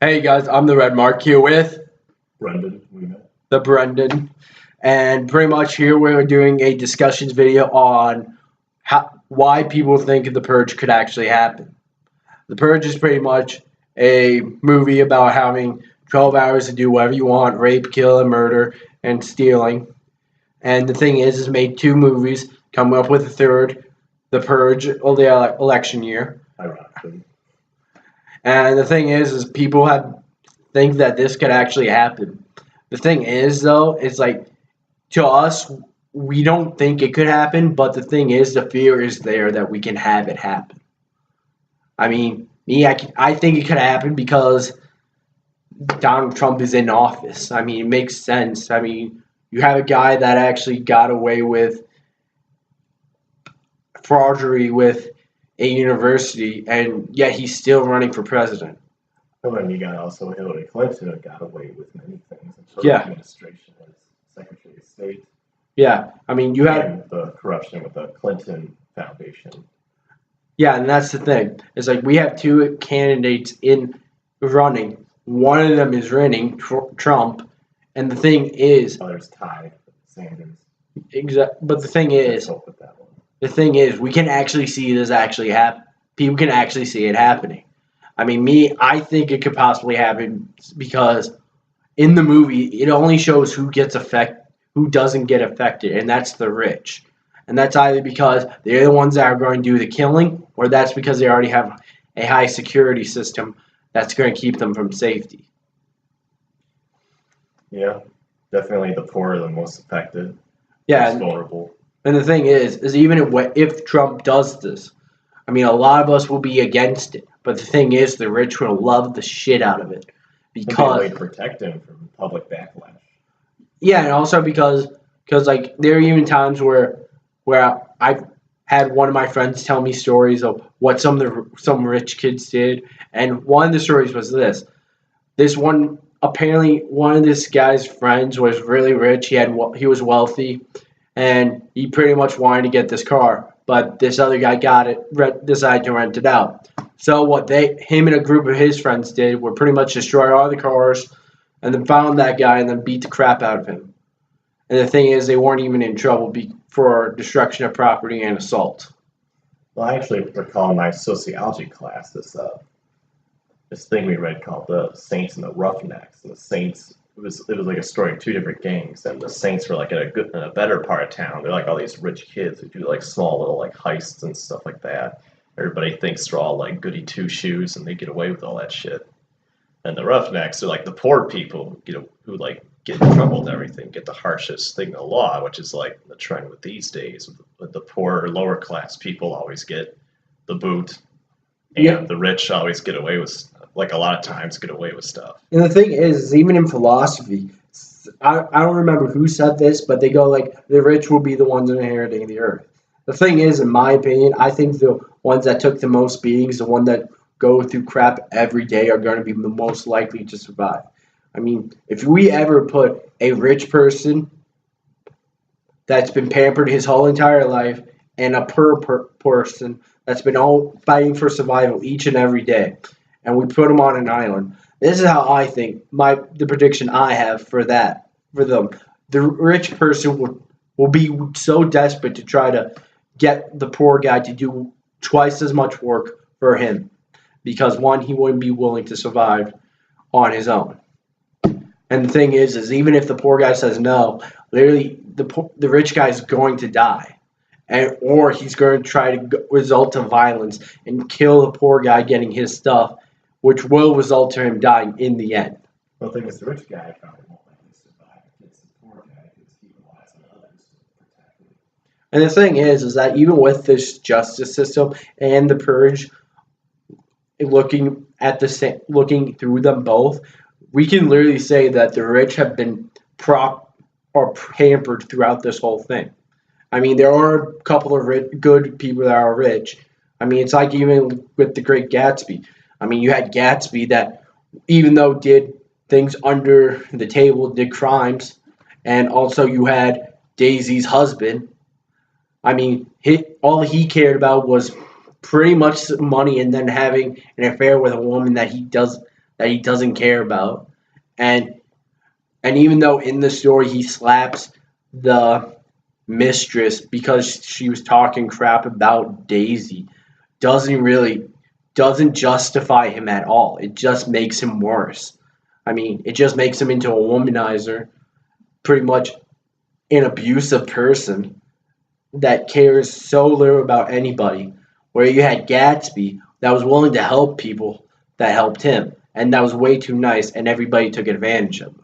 Hey guys, I'm the Red Mark here with Brendan, we met. the Brendan, and pretty much here we're doing a discussions video on why people think the purge could actually happen. The purge is pretty much a movie about having 12 hours to do whatever you want, rape, kill, and murder, and stealing. And the thing is made two movies, coming up with a third, The Purge, of the election year. Ironically. And the thing is people have think that this could actually happen. The thing is, though, it's like to us, we don't think it could happen, but the thing is, the fear is there that we can have it happen. I mean, I think it could happen because Donald Trump is in office. I mean, it makes sense. I mean, you have a guy that actually got away with forgery with a university, and yet he's still running for president. And then you got also Hillary Clinton who got away with many things in her Yeah. administration as Secretary of State. Yeah, I mean, you had And the corruption with the Clinton Foundation. Yeah, and that's the thing. It's like we have two candidates in running. One of them is running Trump, and the thing is, Others tied with Sanders. but the thing Let's is, hope with that one. we can actually see this actually happen. People can actually see it happening. I mean, I think it could possibly happen because in the movie, it only shows who doesn't get affected, and that's the rich. And that's either because they're the ones that are going to do the killing, or that's because they already have a high security system that's going to keep them from safety. Yeah, definitely the poor are the most affected. Yeah, Most vulnerable. and the thing is even if Trump does this, I mean, a lot of us will be against it. But the thing is, the rich will love the shit out of it It'd be a way because to protect him from public backlash. yeah, and also because like there are even times where I've had one of my friends tell me stories of what some rich kids did, and one of the stories was this. This one apparently one of this guy's friends was really rich. He was wealthy, and he pretty much wanted to get this car, but this other guy decided to rent it out. So what him and a group of his friends did were pretty much destroy all the cars, and then found that guy and then beat the crap out of him. And the thing is, they weren't even in trouble for destruction of property and assault. Well, I actually recall in my sociology class this thing we read called the Saints and the Roughnecks. And the Saints, it was like a story of two different gangs, and the Saints were like in a better part of town. They're like all these rich kids who do like small little like heists and stuff like that. Everybody thinks they're all like goody two shoes and they get away with all that shit. And the Roughnecks are like the poor people, who like get in trouble with everything, get the harshest thing in the law, which is like the trend with these days. With the poor, lower class people always get the boot, and Yeah. the rich always get away with, like a lot of times, get away with stuff. And the thing is even in philosophy, I don't remember who said this, but they go like the rich will be the ones inheriting the earth. The thing is, in my opinion, I think the ones that took the most beatings, the one that go through crap every day, are going to be the most likely to survive. I mean, if we ever put a rich person that's been pampered his whole entire life and a poor person that's been all fighting for survival each and every day, and we put them on an island, this is how I think the prediction I have for them. The rich person will be so desperate to try to get the poor guy to do twice as much work for him because one, he wouldn't be willing to survive on his own. And the thing is even if the poor guy says no, literally the rich guy is going to die, or he's going to try to result to violence and kill the poor guy getting his stuff, which will result to him dying in the end. Well, the thing is, the rich guy probably won't likely survive. It's the poor guy because he relies on others to protect him. And the thing is that even with this justice system and the purge, looking through them both, we can literally say that the rich have been pampered throughout this whole thing. I mean, there are a couple of good people that are rich. I mean, it's like even with the Great Gatsby. I mean, you had Gatsby that, even though did things under the table, did crimes, and also you had Daisy's husband. I mean, all he cared about was pretty much money and then having an affair with a woman that he that he doesn't care about, and and even though in the story he slaps the mistress because she was talking crap about Daisy, doesn't really doesn't justify him at all. It just makes him worse. I mean, it just makes him into a womanizer, pretty much an abusive person that cares so little about anybody. Where you had Gatsby that was willing to help people that helped him, and that was way too nice, and everybody took advantage of him.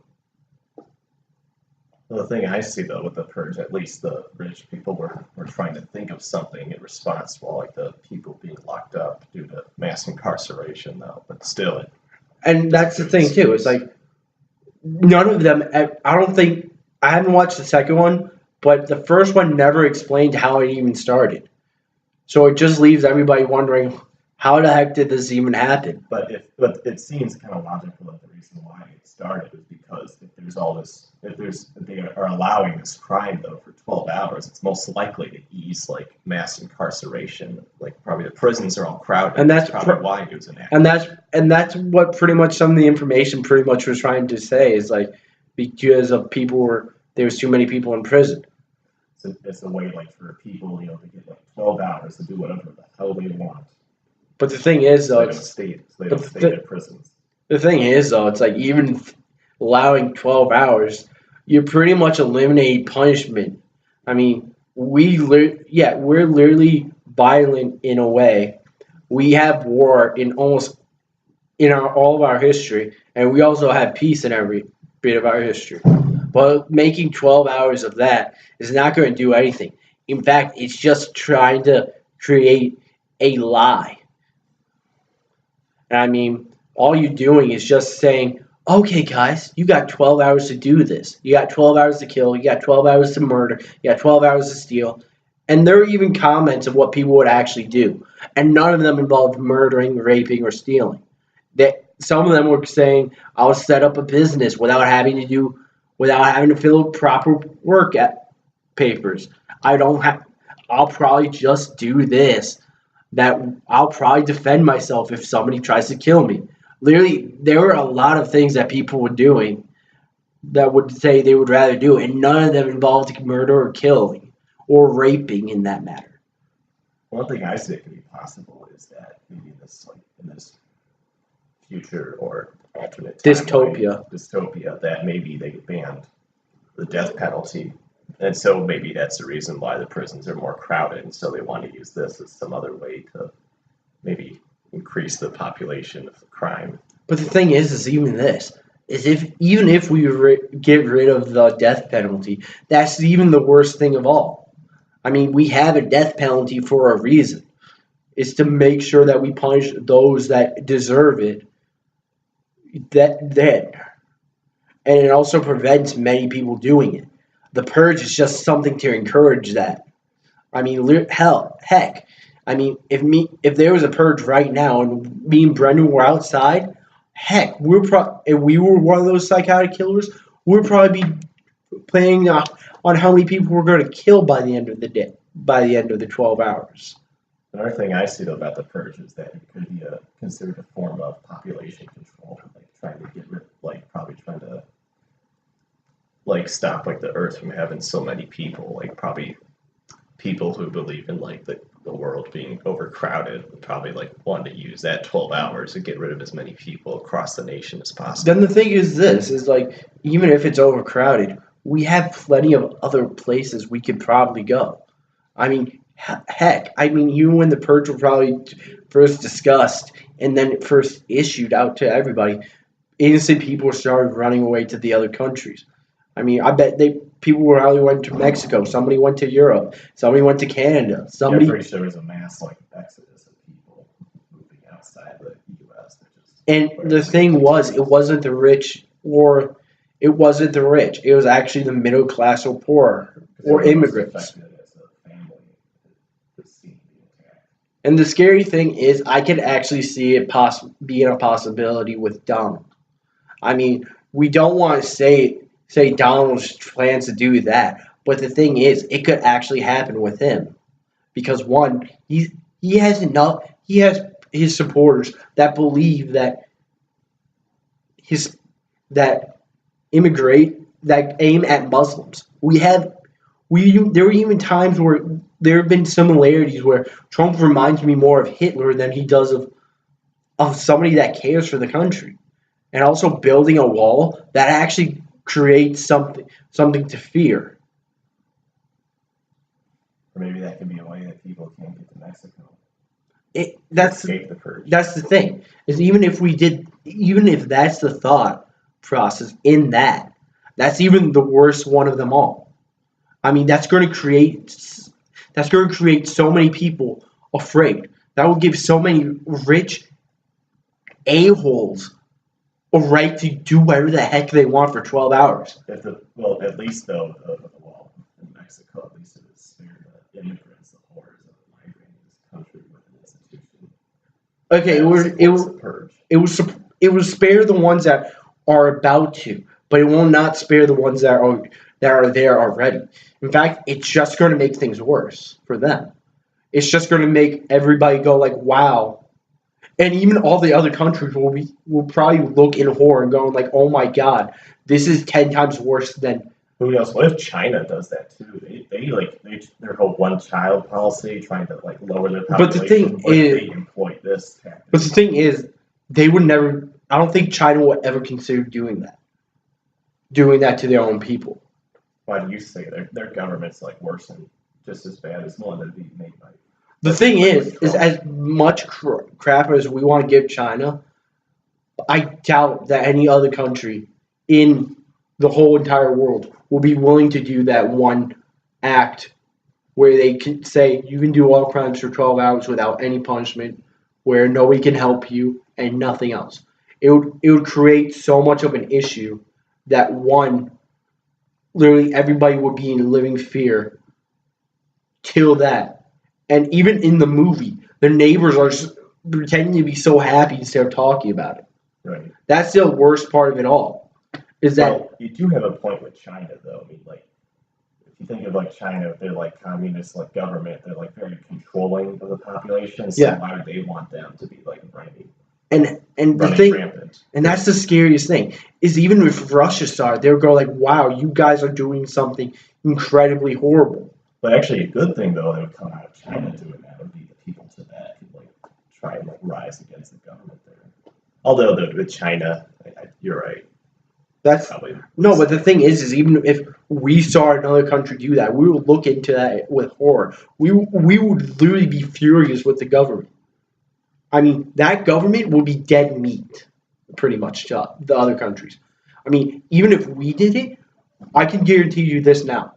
Well, the thing I see though with the purge, at least the British people were trying to think of something in response to all like the people being locked up due to mass incarceration though. But still, it And doesn't that's the do any thing too. It's excuse. like none of them. I don't think I haven't watched the second one, but the first one never explained how it even started. So it just leaves everybody wondering how the heck did this even happen? But it seems kind of logical that the reason why it started is because if they are allowing this crime though for 12 hours, it's most likely to ease like mass incarceration. Like probably the prisons are all crowded. And That's that's probably why it was and enacted. that's what pretty much some of the information pretty much was trying to say is like because of people were there was too many people in prison. It's a way like for people, to get like 12 hours to do whatever the hell they want. But the thing is So though, they but don't stay in prisons. the thing is though, it's like even allowing 12 hours, you pretty much eliminate punishment. I mean, we're literally violent in a way. We have war in almost in our all of our history, and we also have peace in every bit of our history. But making 12 hours of that is not going to do anything. In fact, it's just trying to create a lie. And I mean, all you're doing is just saying, okay, guys, you got 12 hours to do this. You got 12 hours to kill. You got 12 hours to murder. You got 12 hours to steal. And there are even comments of what people would actually do. And none of them involved murdering, raping, or stealing. Some of them were saying, I'll set up a business without having to fill out proper work at papers. I don't have, I'll probably just do this that I'll probably defend myself if somebody tries to kill me. Literally, there were a lot of things that people were doing that would say they would rather do, and none of them involved murder or killing or raping in that matter. One thing I say could be possible is that maybe in this future or alternate timeline dystopia that maybe they banned the death penalty. And so maybe that's the reason why the prisons are more crowded. And so they want to use this as some other way to maybe increase the population of crime. But the thing is even this is if even if we get rid of the death penalty, that's even the worst thing of all. I mean, we have a death penalty for a reason. It's to make sure that we punish those that deserve it. That then, and it also prevents many people doing it. The purge is just something to encourage that. I mean, heck. I mean, if there was a purge right now and me and Brendan were outside, heck, if we were one of those psychotic killers, we'd probably be planning on how many people we're going to kill by the end of the day, by the end of the 12 hours. Another thing I see though about the purge is that it could be considered a form of population control, like trying to get rid, like probably trying to like stop like the Earth from having so many people, like probably people who believe in like the world being overcrowded would probably like want to use that 12 hours to get rid of as many people across the nation as possible. Then the thing is this is like even if it's overcrowded, we have plenty of other places we could probably go. I mean, heck, I mean, even when the purge was probably first discussed and then first issued out to everybody, innocent people started running away to the other countries. I mean, I bet people probably went to Mexico. Somebody went to Europe. Somebody went to Canada. Somebody. Yeah, I'm pretty sure there was a mass like exodus of people moving outside the U.S. And the thing was, it wasn't the rich or it wasn't the rich. It was actually the middle class or poor or immigrants. And the scary thing is, I could actually see it being a possibility with Donald. I mean, we don't want to say Donald's plans to do that, but the thing is, it could actually happen with him because one, he has his supporters that believe that his that immigrate that aim at Muslims. There were even times where there have been similarities where Trump reminds me more of Hitler than he does of somebody that cares for the country. And also building a wall that actually creates something to fear. Or maybe that could be a way that people can't get to Mexico. Escape the purge. That's the thing. Is even if that's the thought process in that's even the worst one of them all. I mean, that's going to create so many people afraid. That will give so many rich a-holes a right to do whatever the heck they want for 12 hours. At least though, the wall in Mexico, at least it would spare the immigrants, the horrors of migrating this country with an institution. Okay, it would spare the ones that are about to, but it will not spare the ones that are there already. In fact, it's just going to make things worse for them. It's just going to make everybody go like, "Wow." And even all the other countries will probably look in horror and go like, "Oh my God, this is 10 times worse than." Who knows? What if China does that too? Their whole one-child policy, trying to like lower their population. But the thing is, they employ this tactic? But the thing is, they would never. I don't think China would ever consider doing that to their own people. Why do you say their government's like worse and just as bad as the one that being made by? The thing is as much crap as we want to give China, I doubt that any other country in the whole entire world will be willing to do that one act where they can say you can do all crimes for 12 hours without any punishment, where nobody can help you and nothing else. It would create so much of an issue that literally everybody would be in living fear till that. And even in the movie, the neighbors are pretending to be so happy instead of talking about it. Right. That's the worst part of it all. You do have a point with China, though. I mean, like, if you think of like China, they're like communist, like government. They're like very controlling of the population. So why would they want them to be like running? And the thing, rampant? And that's the scariest thing is even if Russia saw it, they would go like, "Wow, you guys are doing something incredibly horrible." But actually, a good thing though that would come out of China doing that would be the people Tibet who like try and like rise against the government there. Although with China, you're right. That's probably no, but the thing is even if we saw another country do that, we would look into that with horror. We would literally be furious with the government. I mean, that government would be dead meat, pretty much, to the other countries. I mean, even if we did it, I can guarantee you this now.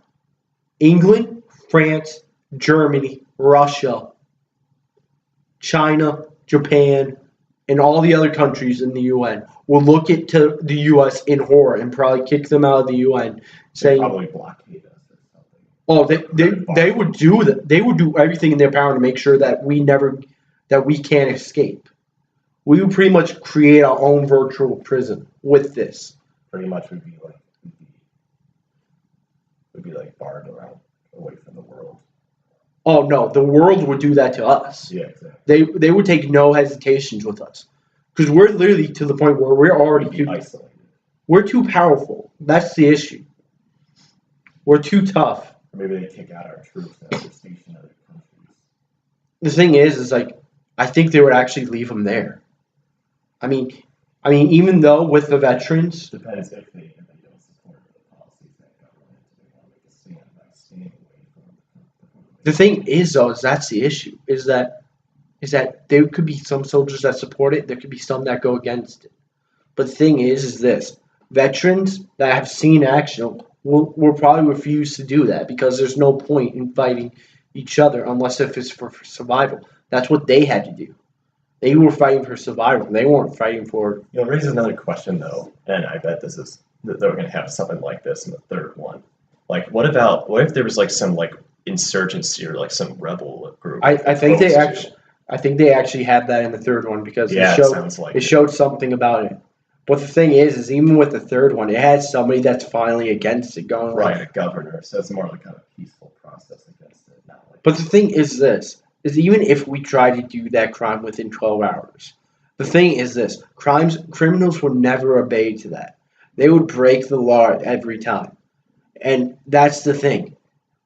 England, France, Germany, Russia, China, Japan, and all the other countries in the UN will look at to the U.S. in horror and probably kick them out of the UN, saying, probably blockade us or something. Oh, they would do that. They would do everything in their power to make sure that we can't escape. We would pretty much create our own virtual prison with this. Pretty much would be like barred around away from the world. Oh no, the world would do that to us. Yeah, exactly. They would take no hesitations with us, because we're literally to the point where we're already isolated. We're too powerful. That's the issue. We're too tough. Or maybe they kick out our troops that are stationed in other countries. The thing is like I think they would actually leave them there. I mean, even though with the veterans, depends if they don't support the policies that government they want to make a stand by staying away from. The thing is though, is that's the issue. Is that there could be some soldiers that support it. There could be some that go against it. But the thing is this: veterans that have seen action will probably refuse to do that because there's no point in fighting each other unless if it's for survival. That's what they had to do. They were fighting for survival. They weren't fighting for. It raises another question though, and I bet that they're going to have something like this in the third one. Like, what if there was like some like insurgency or like some rebel group? I think they actually had that in the third one because it showed something about it. But the thing is even with the third one, it had somebody that's finally against it going right, a governor. So it's more like a peaceful process against it. Not like but the thing is this: is even if we try to do that crime within 12 hours, The thing is this: criminals would never obey to that. They would break the law every time, and that's the thing.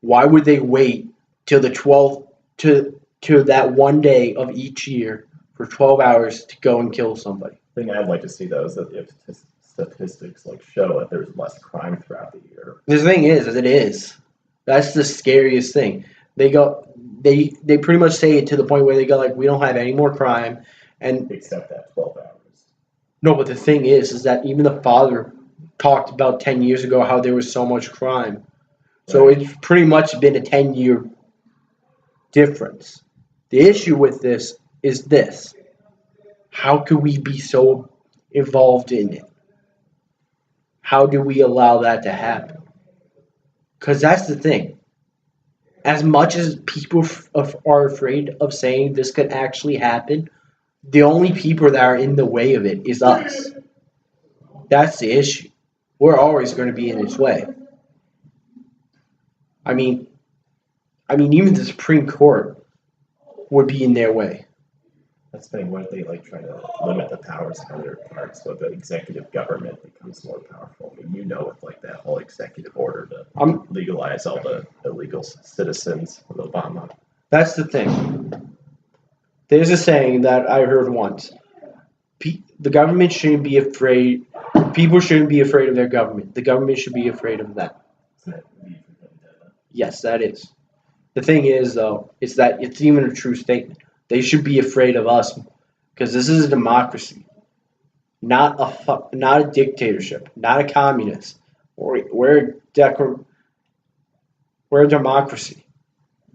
Why would they wait till the 12th to that one day of each year for 12 hours to go and kill somebody? The thing I'd like to see though is that if statistics like show that there's less crime throughout the year. The thing is, it is. That's the scariest thing. They go, they pretty much say it to the point where they go like, we don't have any more crime, and Except that 12 hours. no. But the thing is that even the father talked about 10 years ago how there was so much crime. So Right. it's pretty much been a 10-year difference. The issue with this is this: how could we be so involved in it? How do we allow that to happen? Because that's the thing. As much as people are afraid of saying this could actually happen, the only people that are in the way of it is us. That's the issue. We're always going to be in its way. I mean, even the Supreme Court would be in their way. That's the thing. What if they like try to limit the powers of other parts so the executive government becomes more powerful? I mean, with like that whole executive order to I'm, legalize all the illegal citizens of Obama. that's the thing. There's a saying that I heard once. The government shouldn't be afraid. People shouldn't be afraid of their government. The government should be afraid of them. Isn't that V for Vendetta? Yes, that is. The thing is, though, is that it's even a true statement. They should be afraid of us because this is a democracy, not a dictatorship, not a communist. We're we're a democracy.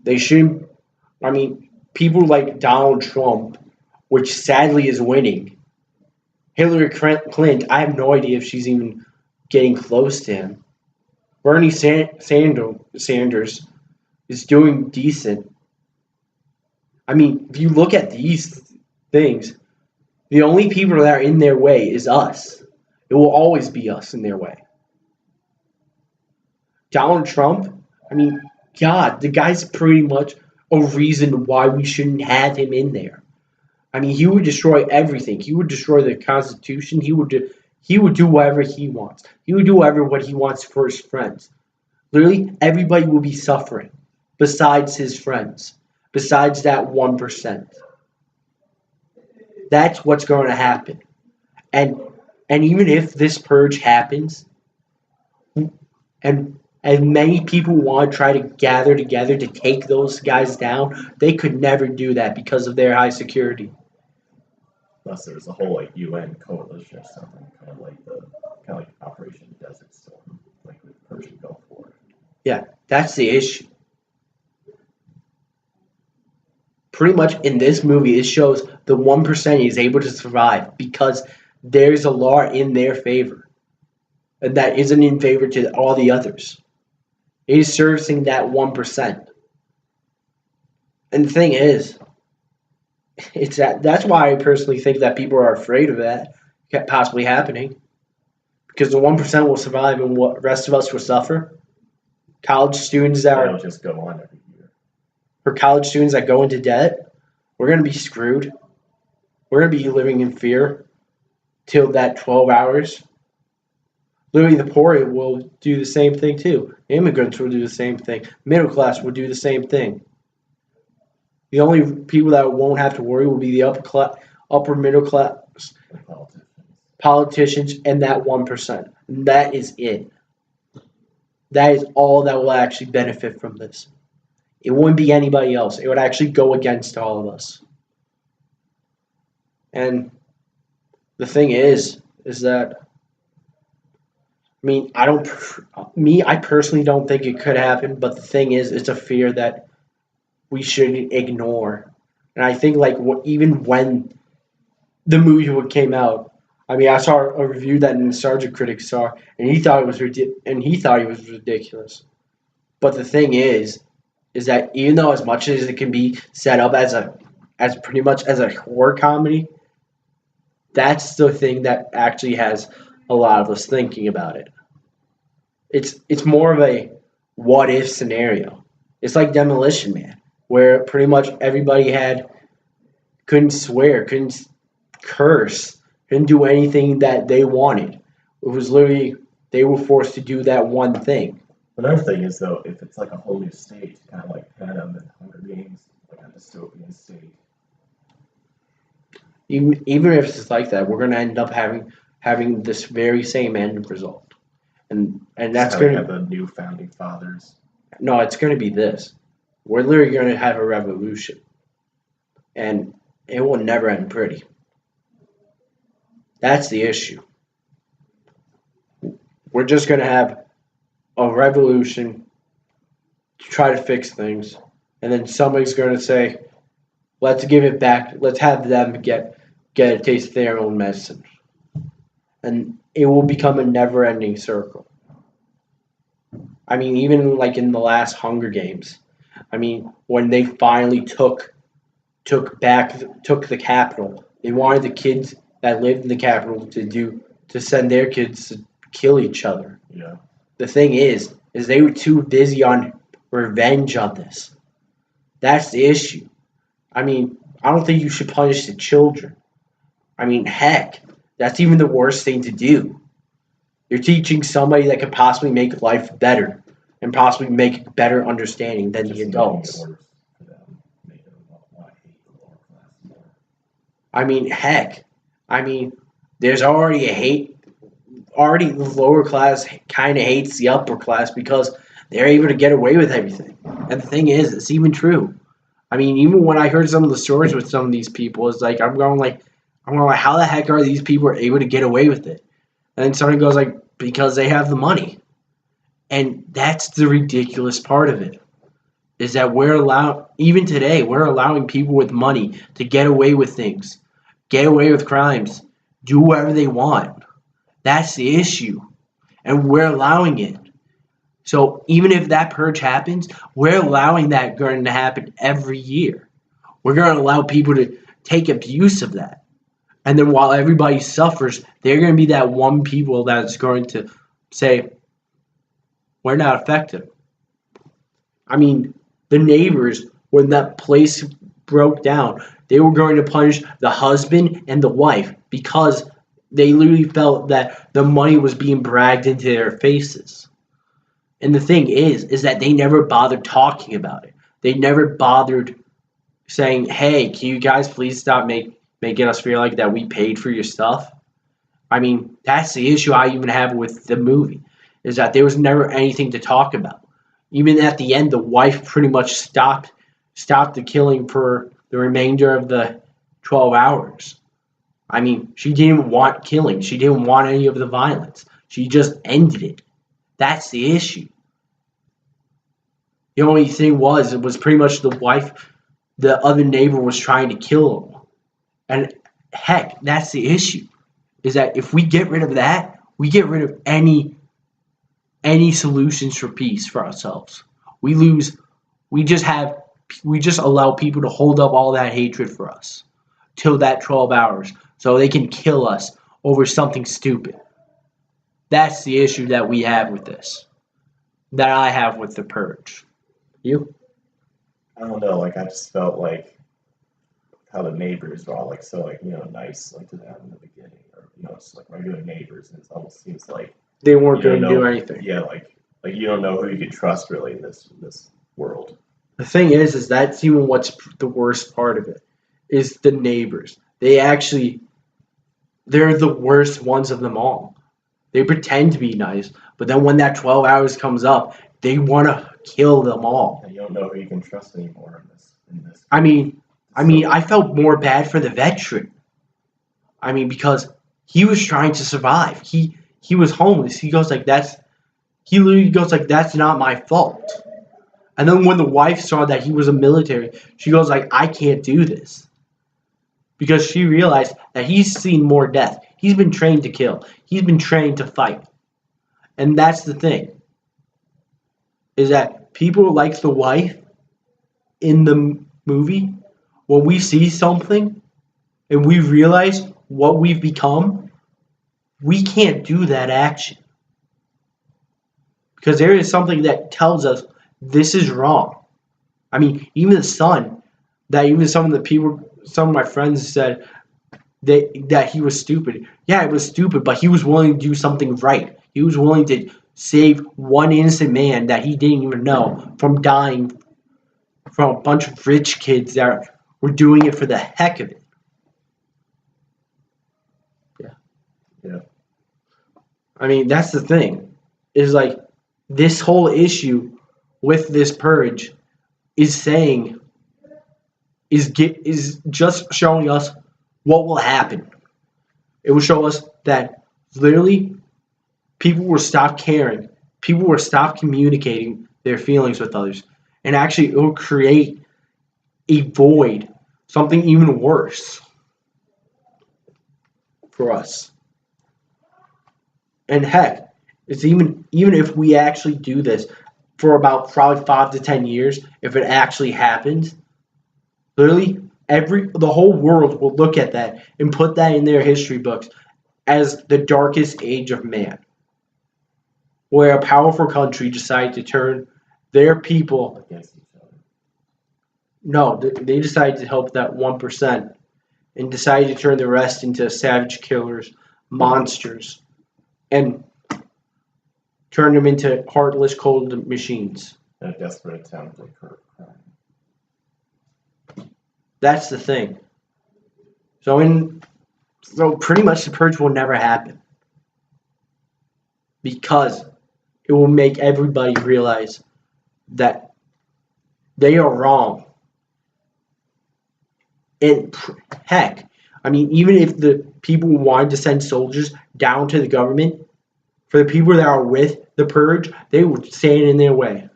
They shouldn't. I mean, people like Donald Trump, which sadly is winning. Hillary Clinton, I have no idea if she's even getting close to him. Bernie Sanders is doing decent. I mean, if you look at these things, the only people that are in their way is us. It will always be us in their way. Donald Trump, I mean, God, the guy's pretty much a reason why we shouldn't have him in there. I mean, he would destroy everything. He would destroy the Constitution. He would do whatever he wants. He would do whatever what he wants for his friends. Literally, everybody will be suffering besides his friends, besides that 1%. That's what's going to happen. And even if this purge happens, and many people want to try to gather together to take those guys down, they could never do that because of their high security. Unless there's a whole like UN coalition or something, kind of like Operation Desert Storm, like with Persian Gulf War. Yeah, that's the issue. Pretty much in this movie, it shows the 1% is able to survive because there's a law in their favor, and that isn't in favor to all the others. It is servicing that 1%. And the thing is, that's why I personally think that people are afraid of that possibly happening. Because the 1% will survive and what the rest of us will suffer. College students that That'll are just go on every year. for college students that go into debt, we're gonna be screwed. We're gonna be living in fear till that 12 hours. Literally the poor will do the same thing too. Immigrants will do the same thing. Middle class will do the same thing. The only people that won't have to worry will be the upper middle class politicians and that 1%. And that is it. That is all that will actually benefit from this. It wouldn't be anybody else. It would actually go against all of us. And the thing is that I mean, I personally don't think it could happen, but the thing is, it's a fear that we shouldn't ignore. And I think, like, even when the movie came out, I mean, I saw a review that an nostalgia critic saw, and he thought it was ridiculous. But the thing is that even though as much as it can be set up as pretty much as a horror comedy, that's the thing that actually has a lot of us thinking about it. It's more of a what if scenario. It's like Demolition Man, where pretty much everybody couldn't swear, couldn't curse, didn't do anything that they wanted. It was literally they were forced to do that one thing. Another thing is though, if it's like a whole new state, kind of like Panem and Hunger Games, like a dystopian state. Even if it's like that, we're gonna end up having this very same end result, and that's Just kind gonna of have the new founding fathers. no, it's gonna be this. We're literally gonna have a revolution, and it will never end pretty. That's the issue. We're just gonna have a revolution to try to fix things, and then somebody's gonna say, "Let's give it back. Let's have them get a taste of their own medicine," and it will become a never-ending circle. I mean, even like in the last Hunger Games, I mean, when they finally took the capital, they wanted the kids that lived in the capital to send their kids to kill each other. Yeah. The thing is they were too busy on revenge on this. That's the issue. I mean, I don't think you should punish the children. I mean, heck, that's even the worst thing to do. You're teaching somebody that could possibly make life better and possibly make better understanding than the adults. Making it worse for them, making them want to hate the lower class more. I mean, heck, I mean, there's already a hate. Already, the lower class kind of hates the upper class because they're able to get away with everything. And the thing is, it's even true. I mean, even when I heard some of the stories with some of these people, it's like I'm going like, how the heck are these people able to get away with it? And then somebody goes like, because they have the money. And that's the ridiculous part of it, is that even today, we're allowing people with money to get away with things, get away with crimes, do whatever they want. That's the issue. And we're allowing it. So even if that purge happens, we're allowing that going to happen every year. We're going to allow people to take abuse of that. And then while everybody suffers, they're going to be that one people that's going to say, we're not affected. I mean, the neighbors, when that place broke down, they were going to punish the husband and the wife because they literally felt that the money was being bragged into their faces. And the thing is that they never bothered talking about it. They never bothered saying, hey, can you guys please stop making us feel like that we paid for your stuff? I mean, that's the issue I even have with the movie, is that there was never anything to talk about. Even at the end, the wife pretty much stopped the killing for the remainder of the 12 hours. I mean, she didn't want killing. She didn't want any of the violence. She just ended it. That's the issue. The only thing it was pretty much the wife, the other neighbor was trying to kill him. And heck, that's the issue. Is that if we get rid of that, we get rid of any solutions for peace for ourselves. We just allow people to hold up all that hatred for us till that 12 hours so they can kill us over something stupid. That's the issue that we have with this. That I have with the purge. You? I don't know, like I just felt like how the neighbors were all like so like, nice like to them in the beginning, or just like regular neighbors, and it almost seems like They weren't going to do anything. Yeah, like you don't know who you can trust really in this world. The thing is that's even what's the worst part of it, is the neighbors. They're the worst ones of them all. They pretend to be nice, but then when that 12 hours comes up, they want to kill them all. And you don't know who you can trust anymore in this. I mean, I felt more bad for the veteran. I mean, because he was trying to survive. He was homeless. He literally goes like, that's not my fault. And then when the wife saw that he was a military, she goes like, I can't do this. Because she realized that he's seen more death. He's been trained to kill. He's been trained to fight. And that's the thing. Is that people like the wife in the movie, when we see something and we realize what we've become, we can't do that action. Because there is something that tells us this is wrong. I mean, even the son, that even some of my friends said, that he was stupid. Yeah, it was stupid, but he was willing to do something right. He was willing to save one innocent man that he didn't even know from dying from a bunch of rich kids that were doing it for the heck of it. Yeah. I mean, that's the thing. Is like this whole issue with this purge is saying is just showing us what will happen. It will show us that literally people will stop caring. People will stop communicating their feelings with others. And actually it will create a void, something even worse for us. And heck, it's even if we actually do this for about probably 5 to 10 years, if it actually happens, literally the whole world will look at that and put that in their history books as the darkest age of man, where a powerful country decided to turn their people Against each other. no, they decided to help that 1% and decided to turn the rest into savage killers, monsters, and turn them into heartless, cold machines. In a desperate attempt to curb crime. That's the thing. So pretty much the purge will never happen because it will make everybody realize that they are wrong. And heck, I mean, even if the people who wanted to send soldiers down to the government, for the people that are with the purge, they would stand in their way.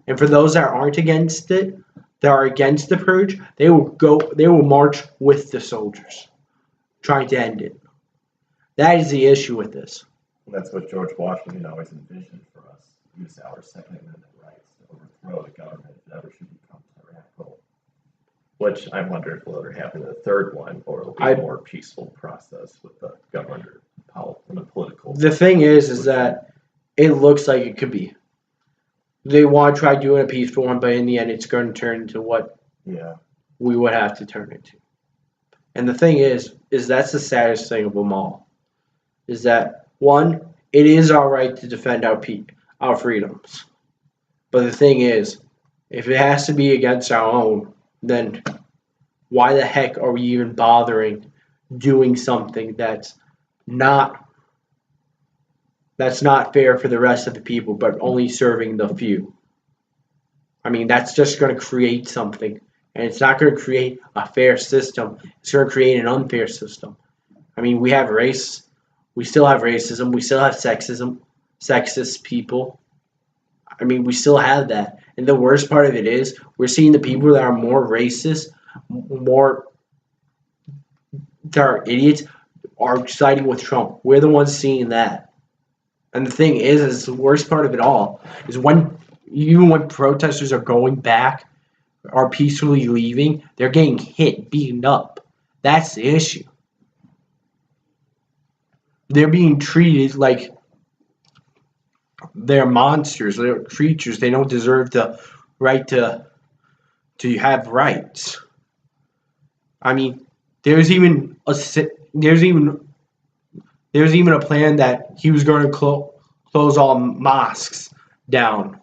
And for those that aren't against it, that are against the purge, they will march with the soldiers, trying to end it. That is the issue with this. And that's what George Washington always envisioned for us. Use our Second Amendment rights to overthrow the government if it ever should become tyrannical. Which I wonder if will ever happen in the third one, or it'll be a more peaceful process with the government and the political. The thing is that it looks like it could be. They want to try doing a peaceful one, but in the end, it's going to turn into what we would have to turn into. And the thing is that's the saddest thing of them all. Is that one, it is our right to defend our freedoms. But the thing is, if it has to be against our own, then why the heck are we even bothering doing something that's not fair for the rest of the people, but only serving the few? I mean, that's just going to create something, and it's not going to create a fair system. It's going to create an unfair system. I mean, we have race. We still have racism. We still have sexism, sexist people. I mean, we still have that. And the worst part of it is we're seeing the people that are more racist, that are idiots, are siding with Trump. We're the ones seeing that. And the thing is the worst part of it all is even when protesters are going back, are peacefully leaving, they're getting hit, beaten up. That's the issue. They're being treated like they're monsters, they're creatures. They don't deserve the right to have rights. I mean, there's even a plan that he was going to close all mosques down,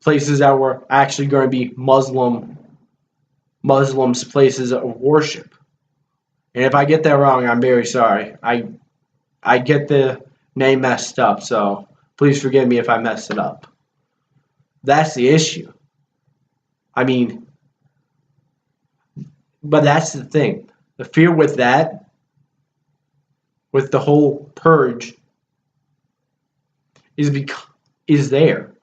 places that were actually going to be Muslims' places of worship. And if I get that wrong, I'm very sorry. I get the name messed up, so please forgive me if I messed it up. That's the issue. I mean, but that's the thing. The fear with that, with the whole purge, is there.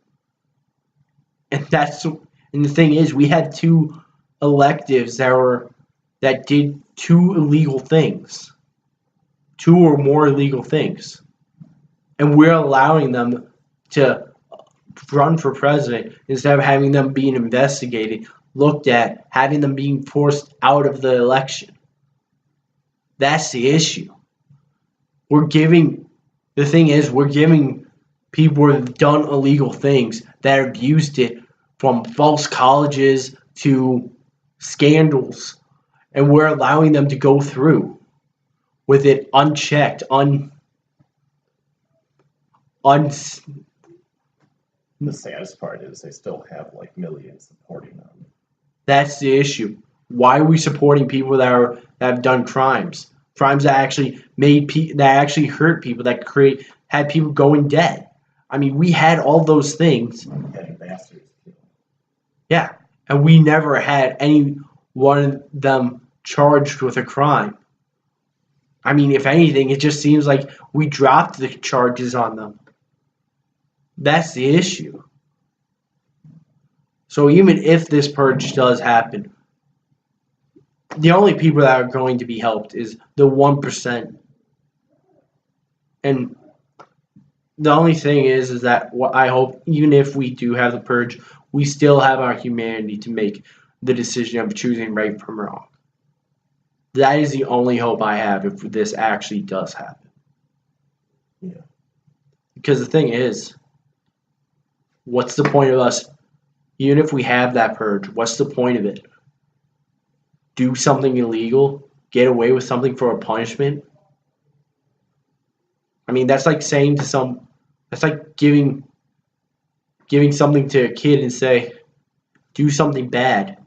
And the thing is, we had two electives that did two illegal things. Two or more illegal things. And we're allowing them to run for president instead of having them being investigated, looked at, having them being forced out of the election. That's the issue. We're giving people who have done illegal things, that have used it, from false colleges to scandals and we're allowing them to go through with it unchecked, The saddest part is they still have like millions supporting them. That's the issue. Why are we supporting people that have done crimes? Crimes that actually that actually hurt people, that had people going dead. I mean, we had all those things. Petty bastards. Yeah, and we never had any one of them charged with a crime. I mean, if anything, it just seems like we dropped the charges on them. That's the issue. So even if this purge does happen, the only people that are going to be helped is the 1%. And the only thing is that what I hope, even if we do have the purge, we still have our humanity to make the decision of choosing right from wrong. That is the only hope I have if this actually does happen. Yeah. Because the thing is, what's the point of us, even if we have that purge, what's the point of it? Do something illegal? Get away with something for a punishment? I mean, that's like saying to that's like giving something to a kid and say, do something bad.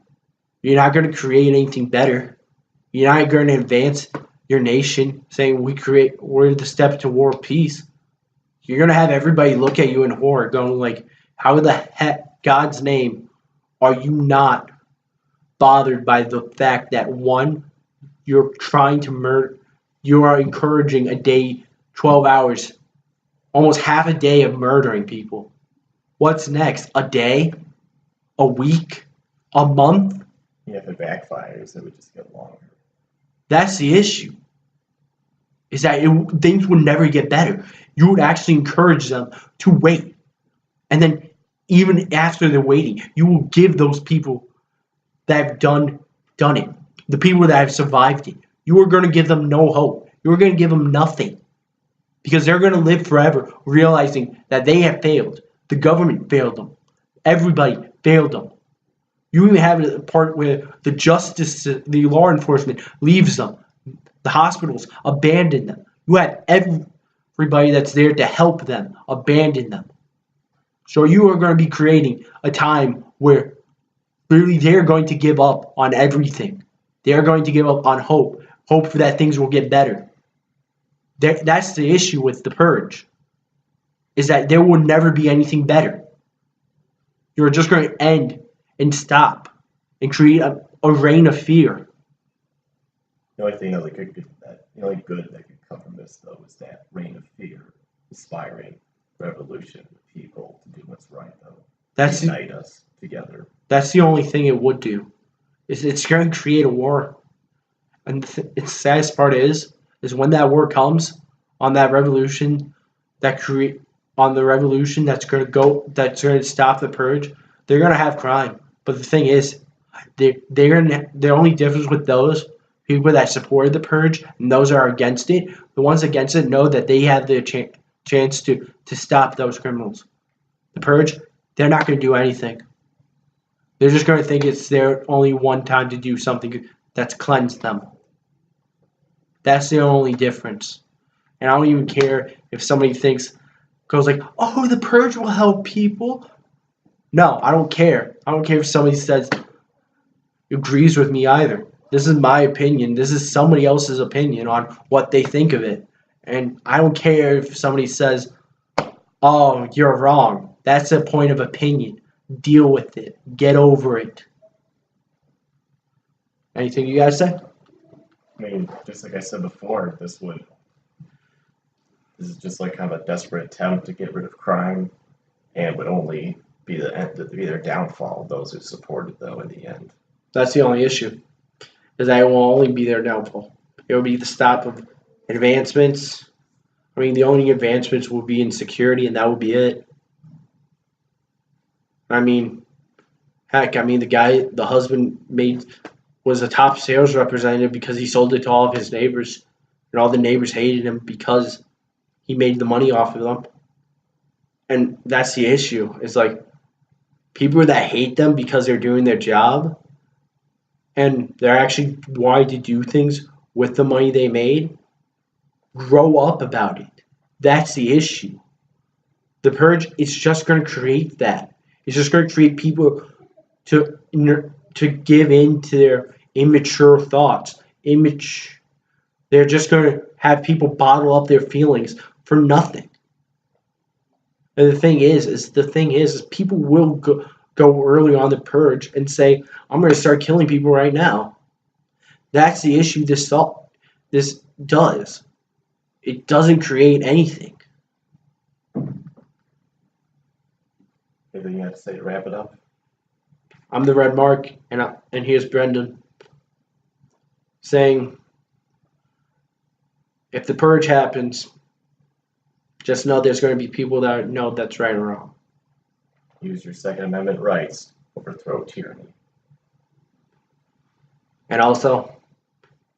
You're not going to create anything better. You're not going to advance your nation saying we're the step to war peace. You're going to have everybody look at you in horror going like, how the heck, God's name, are you not bothered by the fact that one, you're trying to murder, you are encouraging a day, 12 hours, almost half a day of murdering people. What's next? A day? A week? A month? Yeah, if it backfires, it would just get longer. That's the issue. Is that things would never get better. You would actually encourage them to wait. And then even after they're waiting, you will give those people that have done it, the people that have survived it, you are going to give them no hope. You're going to give them nothing. Because they're going to live forever realizing that they have failed. The government failed them. Everybody failed them. You even have a part where the law enforcement leaves them. The hospitals abandon them. You have everybody that's there to help them abandon them. So you are going to be creating a time where really they're going to give up on everything. They're going to give up on hope that things will get better. That's the issue with the purge, is that there will never be anything better. You're just going to end and stop and create a reign of fear. The only thing the only good that could come from this, though, is that reign of fear, inspiring revolution of people to do what's right, though. Unite us together. That's the only thing it would do. It's going to create a war. And the saddest part is when that war comes on that revolution, that's going to stop the purge, they're going to have crime. But the thing is, the only difference with those people that supported the purge and those that are against it, the ones against it know that they have the chance to stop those criminals. The purge, they're not going to do anything. They're just going to think it's their only one time to do something that's cleansed them. That's the only difference. And I don't even care if somebody goes like, oh, the purge will help people. No, I don't care. I don't care if somebody agrees with me either. This is my opinion. This is somebody else's opinion on what they think of it. And I don't care if somebody says, oh, you're wrong. That's a point of opinion. Deal with it. Get over it. Anything you guys say? I mean, just like I said before, this is just like kind of a desperate attempt to get rid of crime, and would only be their downfall, those who supported, though, in the end. That's the only issue, is that it will only be their downfall. It will be the stop of advancements. I mean, the only advancements will be in security, and that will be it. I mean, heck, the husband was a top sales representative because he sold it to all of his neighbors, and all the neighbors hated him because he made the money off of them. And that's the issue. It's like people that hate them because they're doing their job, and they're actually wanting to do things with the money they made, grow up about it. That's the issue. The purge is just going to create that. It's just going to create people to give in to their immature thoughts. They're just going to have people bottle up their feelings for nothing. And the thing is people will go early on the purge and say, "I'm going to start killing people right now." That's the issue. This does. It doesn't create anything. Anything you have to say to wrap it up? I'm the Red Mark, and here's Brendan saying, if the purge happens, just know there's going to be people that know that's right and wrong. Use your Second Amendment rights. Overthrow tyranny. And also,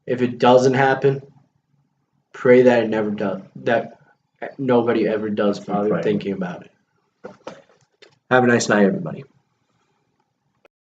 if it doesn't happen, pray that it never does. That nobody ever does bother thinking about it. Have a nice night, everybody.